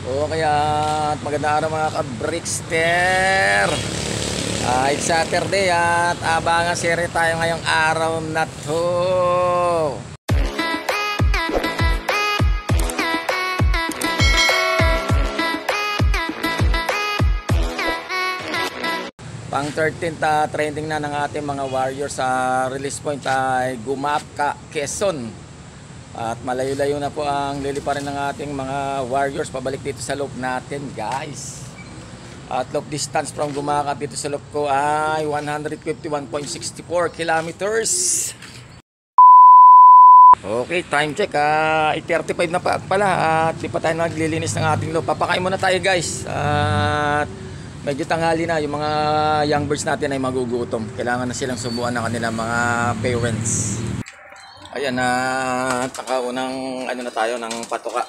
O kaya magandang araw mga ka-Brickster. It's Saturday at abangan sere tayo ngayong araw na to. Pang 13th trending na ng ating mga Warriors sa release point ay Gumapka, Quezon. At malayo-layo na po ang liliparin ng ating mga Warriors pabalik dito sa loop natin, guys. At loop distance from Gumapka dito sa loop ko ay 151.64 kilometers. Okay, time check. 8:35 na pala at di pa tayo naglilinis ng ating loop. Papakain muna tayo, guys. At medyo tanghali na, yung mga young birds natin ay magugutom. Kailangan na silang subuan ng kanilang mga parents. Ayan na, unang ano na tayo ng patuka.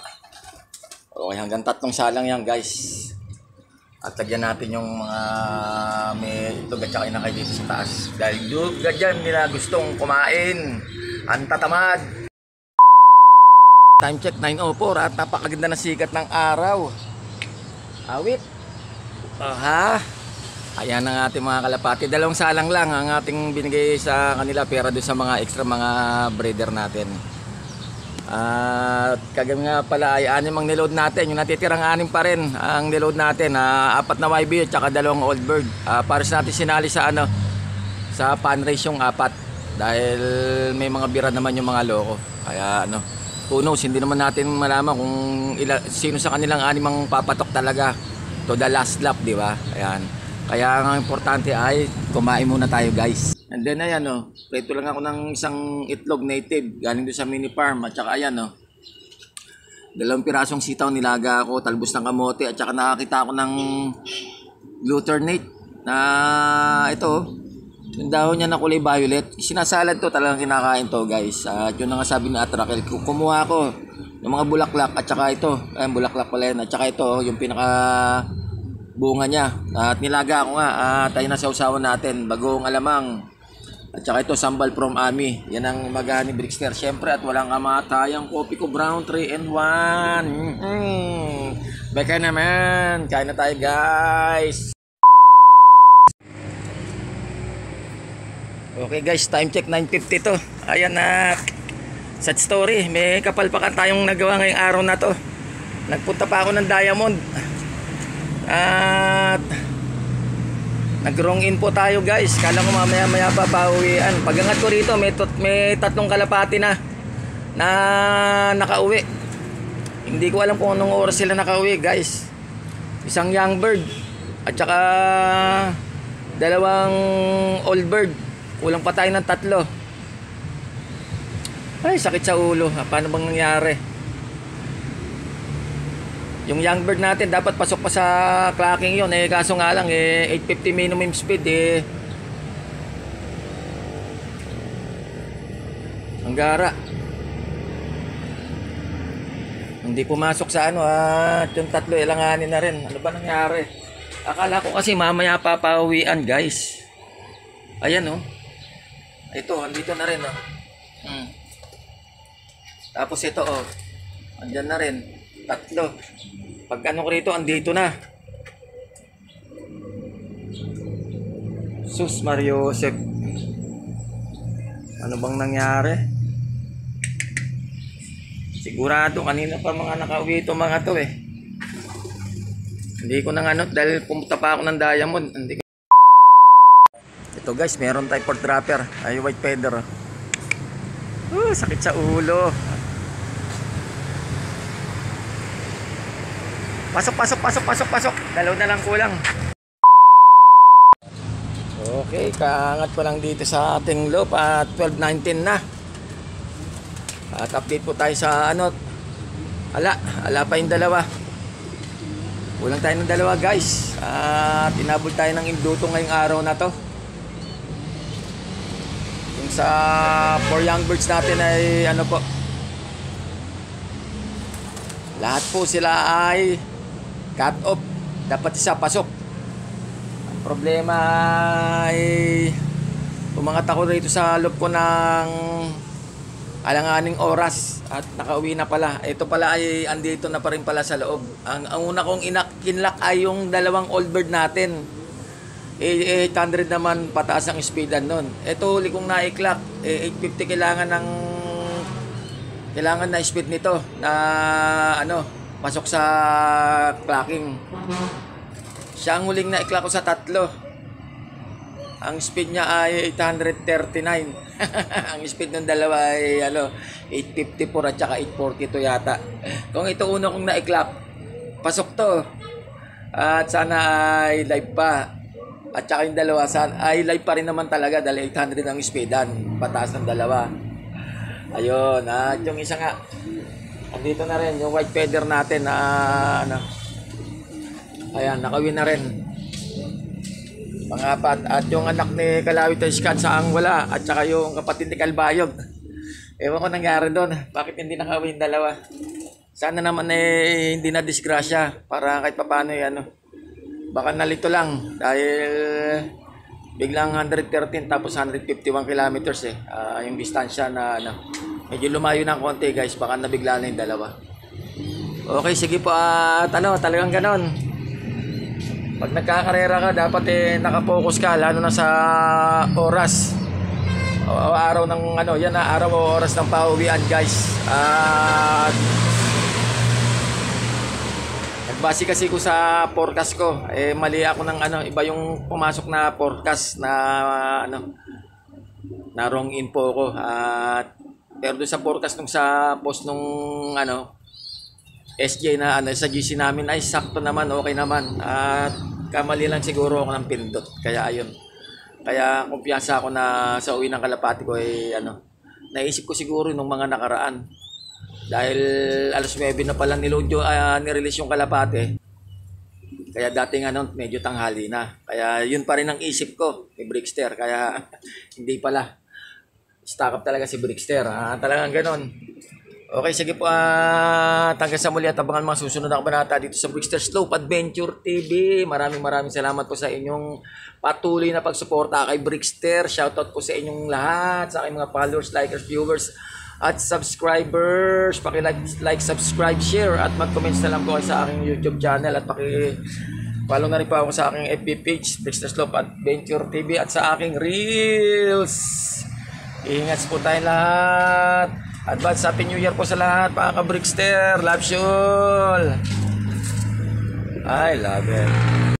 Okay, hanggang 3 salang yan, guys. At lagyan natin yung mga may itlog at saka inakay dito sa taas. Dahil dyan nila gustong kumain. Ang tatamad. Time check 9:04 at napakaganda na sikat ng araw. Awit. Ayan ang ating mga kalapati. 2 salang lang ang ating binigay sa kanila pera doon sa mga extra mga breeder natin. At kagabi nga pala ay 6 ang niload natin. Yung natitirang 6 pa rin ang niload natin. 4 na YB at saka 2 old bird. Pares natin sinali sa sa pan race yung 4. Dahil may mga bira naman yung mga loko. Kaya who knows, hindi naman natin malaman kung sino sa kanilang 6 ang papatok talaga to the last lap, di ba? Ayan. Kaya ang importante ay kumain muna tayo, guys. And then ayan, preto lang ako ng isang itlog native galing doon sa mini farm. At saka ayan, 2 pirasong sitaw nilaga ako, talbos ng kamote, at saka nakakita ako ng glutamate na ito, yung dahon niya na kulay violet. Sinasalad to, talagang kinakain to, guys. At yun na nga sabi ni Atrakel, kumuha ako ng mga bulaklak at saka ito, bulaklak pala yan, at saka ito, yung pinaka bunga niya. At nilaga ako nga, at ayun na sausawan natin, bagong alamang. At saka ito, sambal from Ami. Yan ang magani Brickster, syempre, at walang kamatayang kopi ko brown 3-in-1. Beka naman, kain na tayo, guys. Okay, guys, time check 9:50 to. Ayan na, sad story, may kapalpakan tayong nagawa ngayong araw na to. Nagpunta pa ako ng Diamond at nag-wrong info tayo, guys. Kala ko mamaya pa pauwian. Pagangat ko rito may 3 kalapati na nakauwi. Hindi ko alam kung anong oras sila nakauwi, guys. Isang young bird at saka 2 old bird. Kulang pa tayo ng 3. Ay, sakit sa ulo. Paano bang nangyari? Yung young bird natin dapat pasok pa sa clocking yun. Kaso nga lang 850 minimum speed ang gara. Hindi pumasok sa at yung 3 ilanganin na rin. Ano ba nangyari? Akala ko kasi mamaya papauwian, guys. Ayan, ito, andito na rin, Tapos ito, andyan na rin. 3. Pag ko rito, andito na. Sus Mario Joseph. Ano bang nangyari? Sigurado kanina pa mga nakauwi ito mga to Hindi ko nang dahil pumunta pa ako ng Diamond. Hindi ko. Ito, guys, meron tayo for trapper. Ay, white feather. Sakit sa ulo. Pasok. 2 na lang kulang. Okay, kaangat ko lang dito sa ating loop at 12:19 na. At update po tayo sa ala pa yung 2. Kulang tayo ng 2, guys. At inabot tayo ng induto ngayong araw na to. Yung sa 4 young birds natin ay po, lahat po sila ay cut off. Dapat isa pasok. Ang problema ay umangat ako rito sa loob ko ng alanganing oras at nakauwi na pala. Ito pala ay andito na pa rin pala sa loob. Ang una kong kinlock ay yung dalawang old bird natin. 800 naman pataas ang speedan nun. Ito huli kong na-clock. 850 kailangan na speed nito na pasok sa clocking. Siya ang huling na-clock ko sa tatlo. Ang speed niya ay 839. Ang speed ng dalawa ay 854 at saka 842 yata. Kung ito una kong na-clock, pasok to. At sana ay live pa. At saka yung dalawa ay live pa rin naman talaga dahil 800 ang speedan. Pataas ng dalawa. Ayun. At yung isa nga, andito na rin yung white feather natin na ayan, nakawin na rin. Pangapat. At yung anak ni Kalawit Scan saang wala. At saka yung kapatid ni Kalbayog. Ewan ko nangyari doon. Bakit hindi nakawin dalawa? Sana naman hindi na disgrasya. Para kahit paano baka nalito lang. Dahil biglang 113 tapos 151 kilometers yung distansya na medyo lumayo ng konti guys. Baka nabigla na yung dalawa. Okay, sige po. At talagang ganon. Pag nagkakarera ka, dapat nakapokus ka, lalo na sa oras. O araw ng yan na araw o oras ng pauwian, guys. Nagbase kasi ko sa forecast ko. Mali ako ng iba yung pumasok na forecast na na wrong info ko. Pero doon sa forecast nung sa post nung SJ na sa GC namin ay sakto naman, okay naman. At kamali lang siguro ako ng pindot. Kaya ayun. Kaya kumpiyansa ako na sa uwi ng kalapati ko naisip ko siguro nung mga nakaraan. Dahil alas 9 na pala nirelease yung kalapati. Kaya dating medyo tanghali na. Kaya yun pa rin ang isip ko ni Brickster. Kaya hindi pala. Stock up talaga si Brickster. Talagang ganon. Okay, sige po. Hanggang sa muli at abangan mga susunod na kabanata dito sa Brickster Slope Adventure TV. Maraming salamat po sa inyong patuloy na pagsuporta kay Brickster. Shoutout po sa inyong lahat, sa aking mga followers, likers, viewers, at subscribers. Paki-like, subscribe, share, at mag-comments na lang po kayo sa aking YouTube channel. At paki-follow na rin po ako sa aking FB page, Brickster Slope Adventure TV, at sa aking Reels. Ingat po tayong lahat. Advance Happy New Year po sa lahat, mga ka-Brickster. Love you all. I love it.